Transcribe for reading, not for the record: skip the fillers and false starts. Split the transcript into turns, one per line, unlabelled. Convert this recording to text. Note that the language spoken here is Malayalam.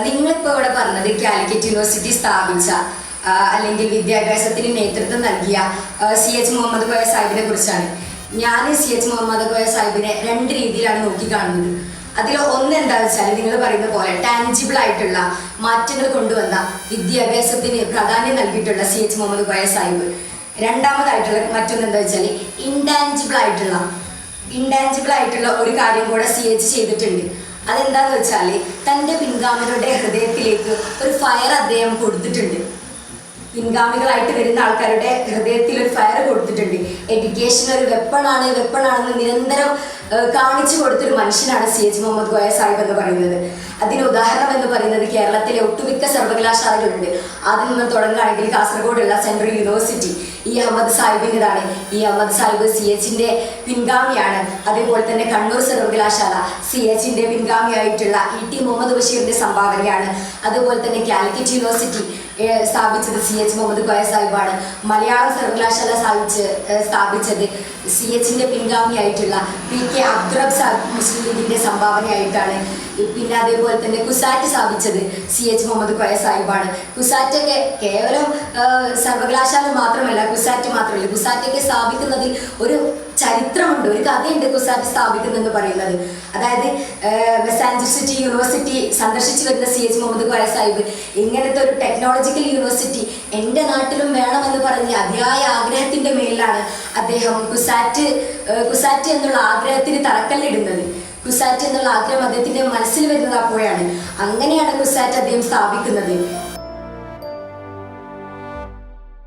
നിങ്ങളിപ്പോൾ ഇവിടെ പറഞ്ഞത് കാലിക്കറ്റ് യൂണിവേഴ്സിറ്റി സ്ഥാപിച്ച അല്ലെങ്കിൽ വിദ്യാഭ്യാസത്തിന് നേതൃത്വം നൽകിയ CH മുഹമ്മദ് കോയ സാഹിബിനെ കുറിച്ചാണ്. ഞാൻ CH മുഹമ്മദ് കോയ സാഹിബിനെ രണ്ട് രീതിയിലാണ് നോക്കിക്കാണുന്നത്. അതിൽ ഒന്ന് എന്താണെന്ന് വെച്ചാൽ നിങ്ങൾ പറയുന്ന പോലെ ടാൻജിബിൾ ആയിട്ടുള്ള മാറ്റങ്ങൾ കൊണ്ടുവന്ന വിദ്യാഭ്യാസത്തിന് പ്രാധാന്യം നൽകിയിട്ടുള്ള CH മുഹമ്മദ് കോയ സാഹിബ്. രണ്ടാമതായിട്ടുള്ള മറ്റൊന്ന് എന്താ വെച്ചാൽ ഇൻടാൻജിബിൾ ആയിട്ടുള്ള ഒരു കാര്യം കൂടെ CH ചെയ്തിട്ടുണ്ട്. അതെന്താന്ന് വെച്ചാൽ തൻ്റെ പിൻഗാമികളുടെ ഹൃദയത്തിലേക്ക് ഒരു ഫയർ അദ്ദേഹം കൊടുത്തിട്ടുണ്ട്. പിൻഗാമികളായിട്ട് വരുന്ന ആൾക്കാരുടെ ഹൃദയത്തിൽ ഒരു ഫയർ കൊടുത്തിട്ടുണ്ട്. എഡ്യൂക്കേഷൻ ഒരു വെപ്പണാണെന്ന് നിരന്തരം കാണിച്ചു കൊടുത്തൊരു മനുഷ്യനാണ് CH മുഹമ്മദ് കോയ സാഹിബ് എന്ന് പറയുന്നത്. അതിന് ഉദാഹരണം എന്ന് പറയുന്നത് കേരളത്തിലെ ഒട്ടുമിക്ക സർവകലാശാലകളുണ്ട്. ആദ്യം നമ്മൾ തുടങ്ങുകയാണെങ്കിൽ കാസർഗോഡുള്ള സെൻട്രൽ യൂണിവേഴ്സിറ്റി അഹമ്മദ് സാഹിബിൻ്റെതാണ്. അഹമ്മദ് സാഹിബ് CHന്റെ പിൻഗാമിയാണ്. അതേപോലെ തന്നെ കണ്ണൂർ സർവകലാശാല CHന്റെ പിൻഗാമിയായിട്ടുള്ള ET മുഹമ്മദ് ബഷീറിന്റെ സംഭാവനയാണ്. അതുപോലെ തന്നെ കാലിക്കറ്റ് യൂണിവേഴ്സിറ്റി സ്ഥാപിച്ചത് CH മുഹമ്മദ് കോയ സാഹിബാണ്. മലയാളം സർവകലാശാല സ്ഥാപിച്ചത് CHന്റെ പിൻഗാമിയായിട്ടുള്ള PK അബ്ദുറബ് സാഹിബ് മുസ്ലിം ലീഗിന്റെ സംഭാവനയായിട്ടാണ്. പിന്നെ അതേപോലെ തന്നെ കുസാറ്റ് സ്ഥാപിച്ചത് CH മുഹമ്മദ് കോയ സാഹിബാണ്. കുസാറ്റൊക്കെ കേവലം സർവകലാശാല മാത്രമല്ല, കുസാറ്റൊക്കെ സ്ഥാപിക്കുന്നതിൽ ഒരു ചരിത്രമുണ്ട്, ഒരു കഥയുണ്ട് കുസാറ്റ് സ്ഥാപിക്കുന്നെന്ന് പറയുന്നത്. അതായത് മെസാഞ്ചുസെറ്റ് യൂണിവേഴ്സിറ്റി സന്ദർശിച്ചു വരുന്ന CH മുഹമ്മദ് കോയ സാഹിബ് ഇങ്ങനത്തെ ഒരു ടെക്നോളജിക്കൽ യൂണിവേഴ്സിറ്റി എൻ്റെ നാട്ടിലും വേണമെന്ന് പറഞ്ഞ് അതിയായ ആഗ്രഹത്തിൻ്റെ മേലിലാണ് അദ്ദേഹം കുസാറ്റ് എന്നുള്ള ആഗ്രഹത്തിന് തറക്കല്ലിടുന്നത്. കുസാറ്റ് എന്നുള്ള ആഗ്രഹം അദ്ദേഹത്തിൻ്റെ മനസ്സിൽ വരുന്നത് അപ്പോഴാണ്. അങ്ങനെയാണ് കുസാറ്റ് അദ്ദേഹം സ്ഥാപിക്കുന്നത്.